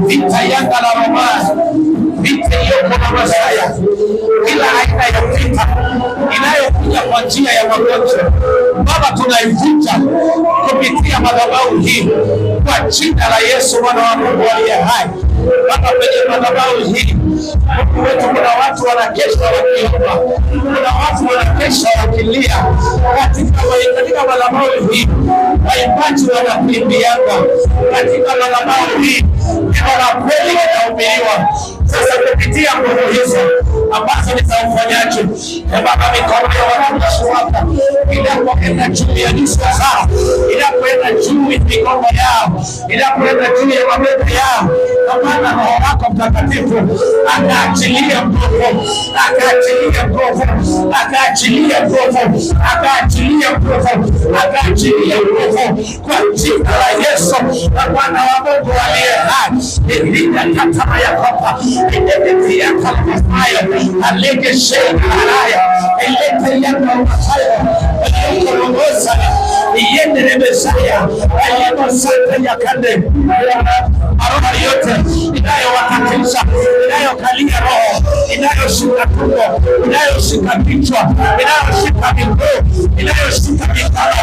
vita yanga la Roma, vita hiyo kuna Masaya, kila aina ya vita inayokuja kwa njia ya magonjwa, Baba tunaivunja kupitia madhabahu hii kwa jina la Yesu mwana wa Mungu aliye hai. Baba, kwenye madhabahu hii Mungu wetu, kuna watu wanakesha wakiomba, kuna watu wanakesha wakilia katika madhabahu hii. Waimbaji wanakimbianga katika madhabahu hii, neno la kweli linahubiriwa. Sasa kupitia nguvu hizo ambazo ni za ufanyaji, Baba, mikono ya watumishi wako inapoenda juu ya nyuso zao, inapoenda juu ya mikono yao, inapoenda juu ya mabega yao, kwa maana Roho wako Mtakatifu akaachilia nguvu, akaachilia nguvu, akaachilia nguvu, akaachilia nguvu, akaachilia nguvu kwa jina la Yesu na Bwana wa Mungu aliye hai. Ilinda katama ya kopa, ilinda ya kalmasayo, alege shena haraya, ilete ya kalmasayo, ilete mongoza, iyende rebesaya, ayemo sante ya kande. Maroho yote inayowakatisha, inayokalia roho, inayoshika tumbo, inayoshika kichwa, inayoshika miguu, inayoshika mikono,